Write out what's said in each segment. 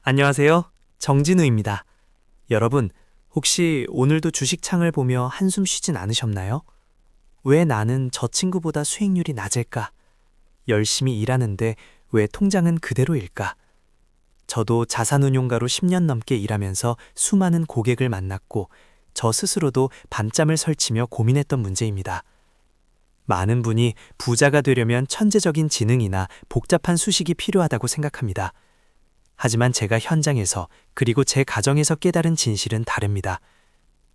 안녕하세요. 정진우입니다. 여러분, 혹시 오늘도 주식창을 보며 한숨 쉬진 않으셨나요? 왜 나는 저 친구보다 수익률이 낮을까? 열심히 일하는데 왜 통장은 그대로일까? 저도 자산운용가로 10년 넘게 일하면서 수많은 고객을 만났고 저 스스로도 밤잠을 설치며 고민했던 문제입니다. 많은 분이 부자가 되려면 천재적인 지능이나 복잡한 수식이 필요하다고 생각합니다. 하지만 제가 현장에서 그리고 제 가정에서 깨달은 진실은 다릅니다.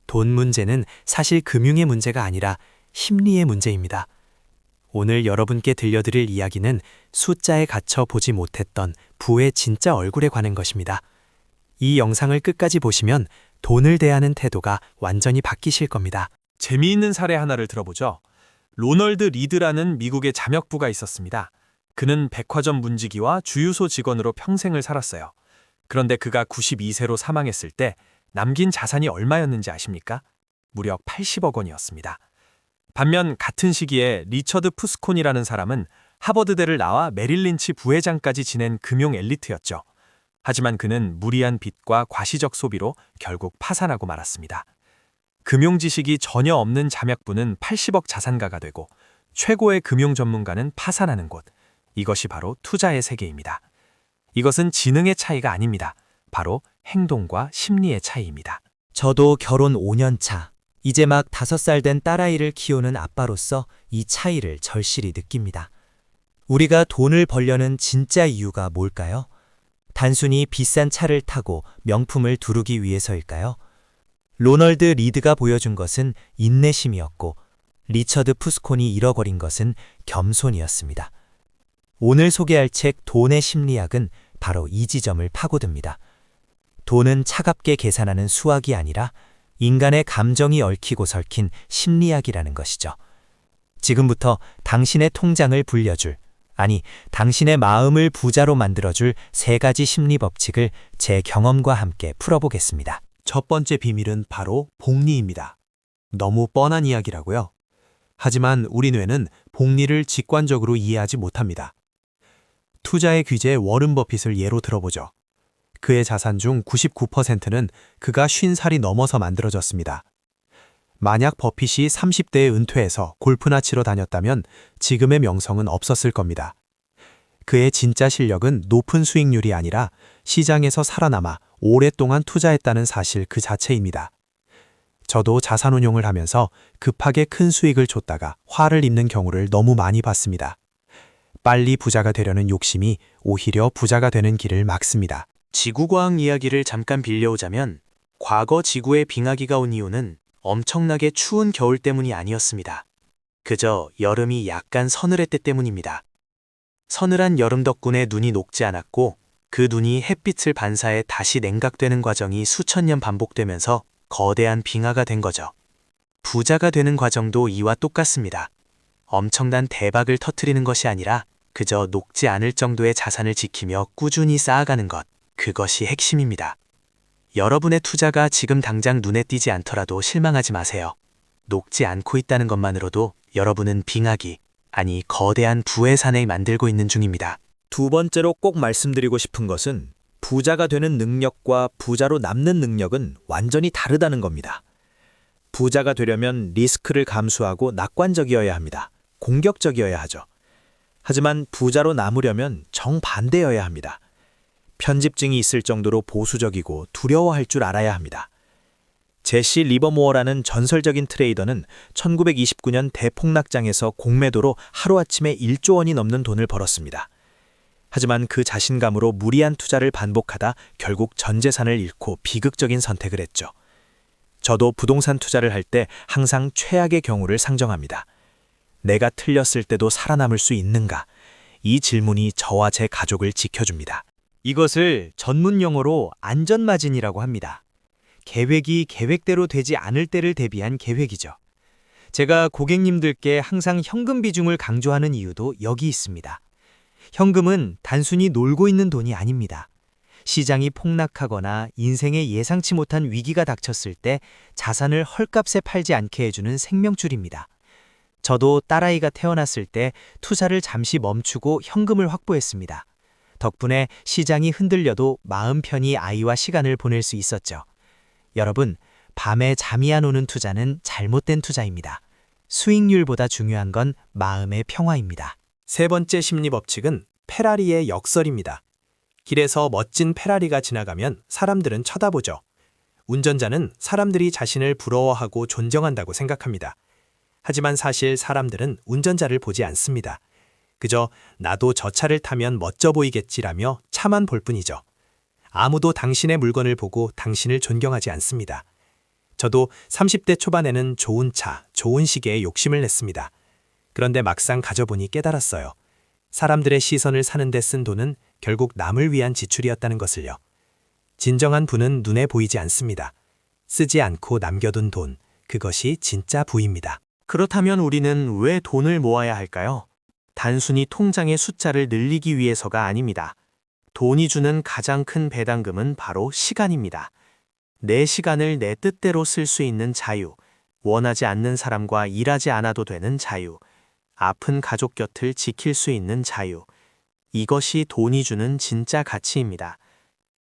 돈 문제는 사실 금융의 문제가 아니라 심리의 문제입니다. 오늘 여러분께 들려드릴 이야기는 숫자에 갇혀 보지 못했던 부의 진짜 얼굴에 관한 것입니다. 이 영상을 끝까지 보시면 돈을 대하는 태도가 완전히 바뀌실 겁니다. 재미있는 사례 하나를 들어보죠. 로널드 리드라는 미국의 자명부가 있었습니다. 그는 백화점 문지기와 주유소 직원으로 평생을 살았어요. 그런데 그가 92세로 사망했을 때 남긴 자산이 얼마였는지 아십니까? 무려 80억 원이었습니다. 반면 같은 시기에 리처드 푸스콘이라는 사람은 하버드대를 나와 메릴 린치 부회장까지 지낸 금융 엘리트였죠. 하지만 그는 무리한 빚과 과시적 소비로 결국 파산하고 말았습니다. 금융 지식이 전혀 없는 자명부는 80억 자산가가 되고 최고의 금융 전문가는 파산하는 곳. 이것이 바로 투자의 세계입니다. 이것은 지능의 차이가 아닙니다. 바로 행동과 심리의 차이입니다. 저도 결혼 5년 차, 이제 막 5살 된 딸아이를 키우는 아빠로서 이 차이를 절실히 느낍니다. 우리가 돈을 벌려는 진짜 이유가 뭘까요? 단순히 비싼 차를 타고 명품을 두르기 위해서일까요? 로널드 리드가 보여준 것은 인내심이었고, 리처드 푸스콘이 잃어버린 것은 겸손이었습니다. 오늘 소개할 책 돈의 심리학은 바로 이 지점을 파고듭니다. 돈은 차갑게 계산하는 수학이 아니라 인간의 감정이 얽히고 설킨 심리학이라는 것이죠. 지금부터 당신의 통장을 불려줄, 아니, 당신의 마음을 부자로 만들어줄 3가지 심리 법칙을 제 경험과 함께 풀어보겠습니다. 첫 번째 비밀은 바로 복리입니다. 너무 뻔한 이야기라고요. 하지만 우리 뇌는 복리를 직관적으로 이해하지 못합니다. 투자의 귀재 워런 버핏을 예로 들어보죠. 그의 자산 중 99%는 그가 50살이 넘어서 만들어졌습니다. 만약 버핏이 30대에 은퇴해서 골프나 치러 다녔다면 지금의 명성은 없었을 겁니다. 그의 진짜 실력은 높은 수익률이 아니라 시장에서 살아남아 오랫동안 투자했다는 사실 그 자체입니다. 저도 자산운용을 하면서 급하게 큰 수익을 줬다가 화를 입는 경우를 너무 많이 봤습니다. 빨리 부자가 되려는 욕심이 오히려 부자가 되는 길을 막습니다. 지구과학 이야기를 잠깐 빌려오자면 과거 지구에 빙하기가 온 이유는 엄청나게 추운 겨울 때문이 아니었습니다. 그저 여름이 약간 서늘했기 때문입니다. 서늘한 여름 덕분에 눈이 녹지 않았고 그 눈이 햇빛을 반사해 다시 냉각되는 과정이 수천 년 반복되면서 거대한 빙하가 된 거죠. 부자가 되는 과정도 이와 똑같습니다. 엄청난 대박을 터뜨리는 것이 아니라 그저 녹지 않을 정도의 자산을 지키며 꾸준히 쌓아가는 것, 그것이 핵심입니다. 여러분의 투자가 지금 당장 눈에 띄지 않더라도 실망하지 마세요. 녹지 않고 있다는 것만으로도 여러분은 빙하기, 아니 거대한 부의 산을 만들고 있는 중입니다. 두 번째로 꼭 말씀드리고 싶은 것은 부자가 되는 능력과 부자로 남는 능력은 완전히 다르다는 겁니다. 부자가 되려면 리스크를 감수하고 낙관적이어야 합니다. 공격적이어야 하죠. 하지만 부자로 남으려면 정반대여야 합니다. 편집증이 있을 정도로 보수적이고 두려워할 줄 알아야 합니다. 제시 리버모어라는 전설적인 트레이더는 1929년 대폭락장에서 공매도로 하루아침에 1조 원이 넘는 돈을 벌었습니다. 하지만 그 자신감으로 무리한 투자를 반복하다 결국 전 재산을 잃고 비극적인 선택을 했죠. 저도 부동산 투자를 할 때 항상 최악의 경우를 상정합니다. 내가 틀렸을 때도 살아남을 수 있는가? 이 질문이 저와 제 가족을 지켜줍니다. 이것을 전문 용어로 안전마진이라고 합니다. 계획이 계획대로 되지 않을 때를 대비한 계획이죠. 제가 고객님들께 항상 현금 비중을 강조하는 이유도 여기 있습니다. 현금은 단순히 놀고 있는 돈이 아닙니다. 시장이 폭락하거나 인생에 예상치 못한 위기가 닥쳤을 때 자산을 헐값에 팔지 않게 해주는 생명줄입니다. 저도 딸아이가 태어났을 때 투자를 잠시 멈추고 현금을 확보했습니다. 덕분에 시장이 흔들려도 마음 편히 아이와 시간을 보낼 수 있었죠. 여러분, 밤에 잠이 안 오는 투자는 잘못된 투자입니다. 수익률보다 중요한 건 마음의 평화입니다. 세 번째 심리 법칙은 페라리의 역설입니다. 길에서 멋진 페라리가 지나가면 사람들은 쳐다보죠. 운전자는 사람들이 자신을 부러워하고 존경한다고 생각합니다. 하지만 사실 사람들은 운전자를 보지 않습니다. 그저 나도 저 차를 타면 멋져 보이겠지라며 차만 볼 뿐이죠. 아무도 당신의 물건을 보고 당신을 존경하지 않습니다. 저도 30대 초반에는 좋은 차, 좋은 시계에 욕심을 냈습니다. 그런데 막상 가져보니 깨달았어요. 사람들의 시선을 사는 데 쓴 돈은 결국 남을 위한 지출이었다는 것을요. 진정한 부는 눈에 보이지 않습니다. 쓰지 않고 남겨둔 돈, 그것이 진짜 부입니다. 그렇다면 우리는 왜 돈을 모아야 할까요? 단순히 통장의 숫자를 늘리기 위해서가 아닙니다. 돈이 주는 가장 큰 배당금은 바로 시간입니다. 내 시간을 내 뜻대로 쓸 수 있는 자유, 원하지 않는 사람과 일하지 않아도 되는 자유, 아픈 가족 곁을 지킬 수 있는 자유. 이것이 돈이 주는 진짜 가치입니다.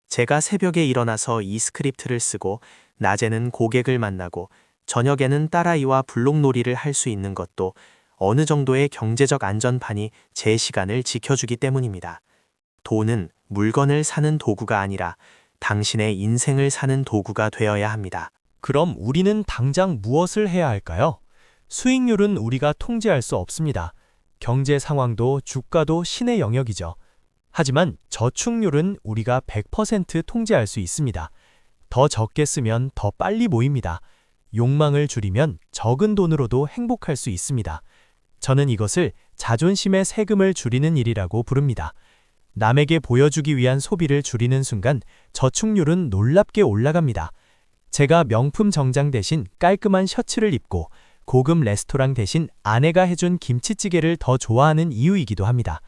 제가 새벽에 일어나서 이 스크립트를 쓰고 낮에는 고객을 만나고 저녁에는 딸아이와 블록놀이를 할 수 있는 것도 어느 정도의 경제적 안전판이 제 시간을 지켜주기 때문입니다. 돈은 물건을 사는 도구가 아니라 당신의 인생을 사는 도구가 되어야 합니다. 그럼 우리는 당장 무엇을 해야 할까요? 수익률은 우리가 통제할 수 없습니다. 경제 상황도 주가도 신의 영역이죠. 하지만 저축률은 우리가 100% 통제할 수 있습니다. 더 적게 쓰면 더 빨리 모입니다. 욕망을 줄이면 적은 돈으로도 행복할 수 있습니다. 저는 이것을 자존심의 세금을 줄이는 일이라고 부릅니다. 남에게 보여주기 위한 소비를 줄이는 순간 저축률은 놀랍게 올라갑니다. 제가 명품 정장 대신 깔끔한 셔츠를 입고 고급 레스토랑 대신 아내가 해준 김치찌개를 더 좋아하는 이유이기도 합니다.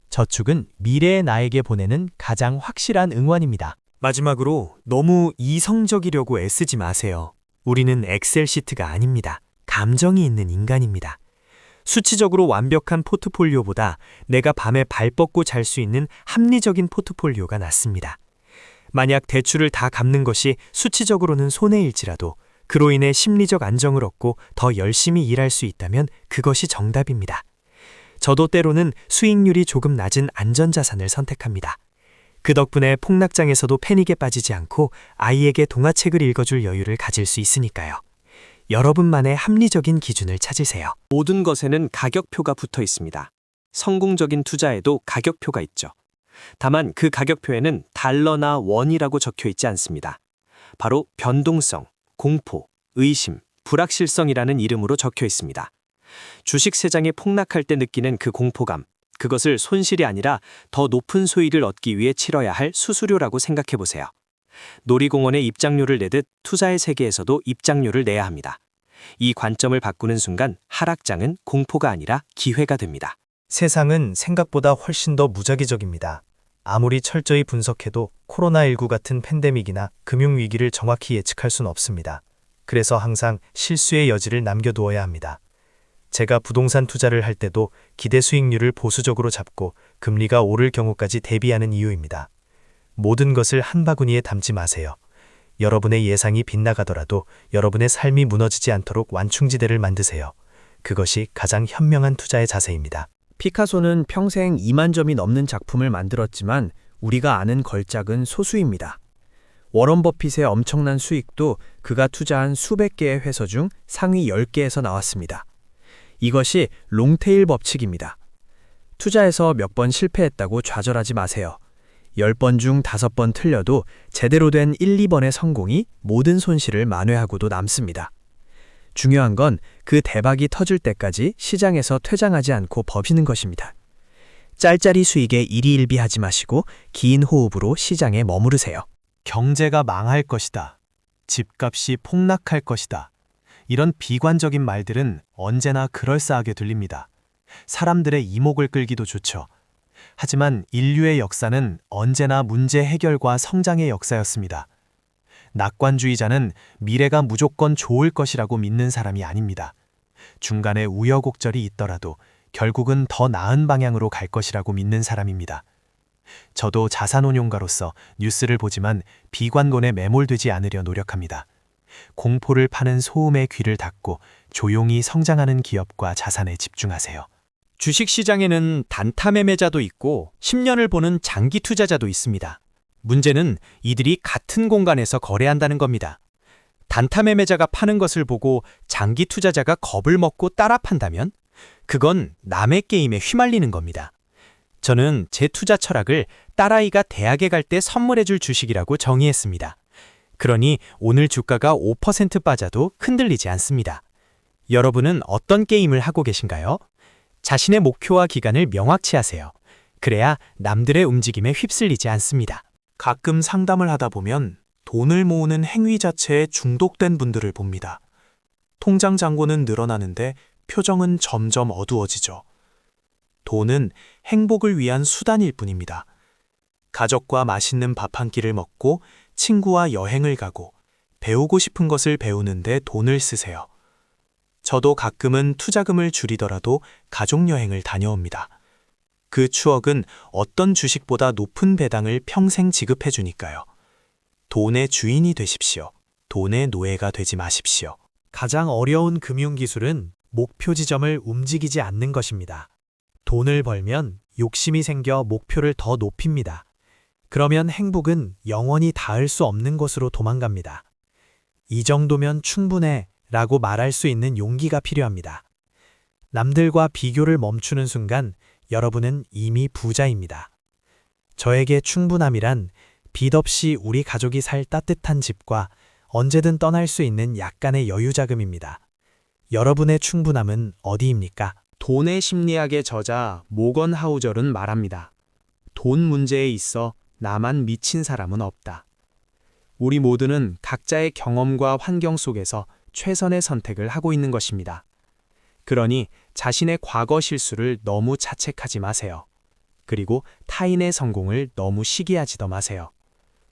저축은 미래의 나에게 보내는 가장 확실한 응원입니다. 마지막으로 너무 이성적이려고 애쓰지 마세요. 우리는 엑셀 시트가 아닙니다. 감정이 있는 인간입니다. 수치적으로 완벽한 포트폴리오보다 내가 밤에 발 뻗고 잘 수 있는 합리적인 포트폴리오가 낫습니다. 만약 대출을 다 갚는 것이 수치적으로는 손해일지라도 그로 인해 심리적 안정을 얻고 더 열심히 일할 수 있다면 그것이 정답입니다. 저도 때로는 수익률이 조금 낮은 안전자산을 선택합니다. 그 덕분에 폭락장에서도 패닉에 빠지지 않고 아이에게 동화책을 읽어줄 여유를 가질 수 있으니까요. 여러분만의 합리적인 기준을 찾으세요. 모든 것에는 가격표가 붙어 있습니다. 성공적인 투자에도 가격표가 있죠. 다만 그 가격표에는 달러나 원이라고 적혀 있지 않습니다. 바로 변동성, 공포, 의심, 불확실성이라는 이름으로 적혀 있습니다. 주식 시장이 폭락할 때 느끼는 그 공포감, 그것을 손실이 아니라 더 높은 수익을 얻기 위해 치러야 할 수수료라고 생각해 보세요. 놀이공원에 입장료를 내듯 투자의 세계에서도 입장료를 내야 합니다. 이 관점을 바꾸는 순간 하락장은 공포가 아니라 기회가 됩니다. 세상은 생각보다 훨씬 더 무작위적입니다. 아무리 철저히 분석해도 코로나19 같은 팬데믹이나 금융위기를 정확히 예측할 수는 없습니다. 그래서 항상 실수의 여지를 남겨두어야 합니다. 제가 부동산 투자를 할 때도 기대 수익률을 보수적으로 잡고 금리가 오를 경우까지 대비하는 이유입니다. 모든 것을 한 바구니에 담지 마세요. 여러분의 예상이 빗나가더라도 여러분의 삶이 무너지지 않도록 완충지대를 만드세요. 그것이 가장 현명한 투자의 자세입니다. 피카소는 평생 2만 점이 넘는 작품을 만들었지만 우리가 아는 걸작은 소수입니다. 워런 버핏의 엄청난 수익도 그가 투자한 수백 개의 회사 중 상위 10개에서 나왔습니다. 이것이 롱테일 법칙입니다. 투자에서 몇 번 실패했다고 좌절하지 마세요. 10번 중 5번 틀려도 제대로 된 1, 2번의 성공이 모든 손실을 만회하고도 남습니다. 중요한 건 그 대박이 터질 때까지 시장에서 퇴장하지 않고 버티는 것입니다. 짤짤이 수익에 일희일비하지 마시고 긴 호흡으로 시장에 머무르세요. 경제가 망할 것이다. 집값이 폭락할 것이다. 이런 비관적인 말들은 언제나 그럴싸하게 들립니다. 사람들의 이목을 끌기도 좋죠. 하지만 인류의 역사는 언제나 문제 해결과 성장의 역사였습니다. 낙관주의자는 미래가 무조건 좋을 것이라고 믿는 사람이 아닙니다. 중간에 우여곡절이 있더라도 결국은 더 나은 방향으로 갈 것이라고 믿는 사람입니다. 저도 자산운용가로서 뉴스를 보지만 비관론에 매몰되지 않으려 노력합니다. 공포를 파는 소음의 귀를 닫고 조용히 성장하는 기업과 자산에 집중하세요. 주식시장에는 단타 매매자도 있고 10년을 보는 장기 투자자도 있습니다. 문제는 이들이 같은 공간에서 거래한다는 겁니다. 단타 매매자가 파는 것을 보고 장기 투자자가 겁을 먹고 따라 판다면 그건 남의 게임에 휘말리는 겁니다. 저는 제 투자 철학을 딸아이가 대학에 갈 때 선물해줄 주식이라고 정의했습니다. 그러니 오늘 주가가 5% 빠져도 흔들리지 않습니다. 여러분은 어떤 게임을 하고 계신가요? 자신의 목표와 기간을 명확히 하세요. 그래야 남들의 움직임에 휩쓸리지 않습니다. 가끔 상담을 하다 보면 돈을 모으는 행위 자체에 중독된 분들을 봅니다. 통장 잔고는 늘어나는데 표정은 점점 어두워지죠. 돈은 행복을 위한 수단일 뿐입니다. 가족과 맛있는 밥 한 끼를 먹고 친구와 여행을 가고 배우고 싶은 것을 배우는데 돈을 쓰세요. 저도 가끔은 투자금을 줄이더라도 가족여행을 다녀옵니다. 그 추억은 어떤 주식보다 높은 배당을 평생 지급해 주니까요. 돈의 주인이 되십시오. 돈의 노예가 되지 마십시오. 가장 어려운 금융기술은 목표 지점을 움직이지 않는 것입니다. 돈을 벌면 욕심이 생겨 목표를 더 높입니다. 그러면 행복은 영원히 닿을 수 없는 곳으로 도망갑니다. 이 정도면 충분해 라고 말할 수 있는 용기가 필요합니다. 남들과 비교를 멈추는 순간 여러분은 이미 부자입니다. 저에게 충분함이란 빚 없이 우리 가족이 살 따뜻한 집과 언제든 떠날 수 있는 약간의 여유 자금입니다. 여러분의 충분함은 어디입니까? 돈의 심리학의 저자 모건 하우절은 말합니다. 돈 문제에 있어 나만 미친 사람은 없다. 우리 모두는 각자의 경험과 환경 속에서 최선의 선택을 하고 있는 것입니다. 그러니 자신의 과거 실수를 너무 자책하지 마세요. 그리고 타인의 성공을 너무 시기하지도 마세요.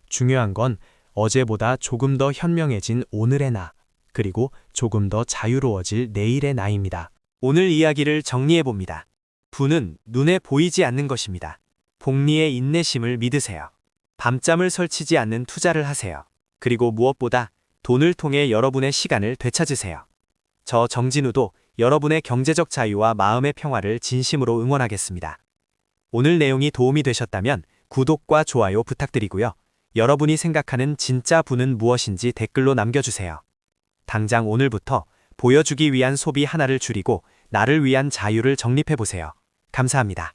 중요한 건 어제보다 조금 더 현명해진 오늘의 나, 그리고 조금 더 자유로워질 내일의 나입니다. 오늘 이야기를 정리해봅니다. 부는 눈에 보이지 않는 것입니다. 복리의 인내심을 믿으세요. 밤잠을 설치지 않는 투자를 하세요. 그리고 무엇보다 돈을 통해 여러분의 시간을 되찾으세요. 저 정진우도 여러분의 경제적 자유와 마음의 평화를 진심으로 응원하겠습니다. 오늘 내용이 도움이 되셨다면 구독과 좋아요 부탁드리고요. 여러분이 생각하는 진짜 부는 무엇인지 댓글로 남겨주세요. 당장 오늘부터 보여주기 위한 소비 하나를 줄이고 나를 위한 자유를 정립해보세요. 감사합니다.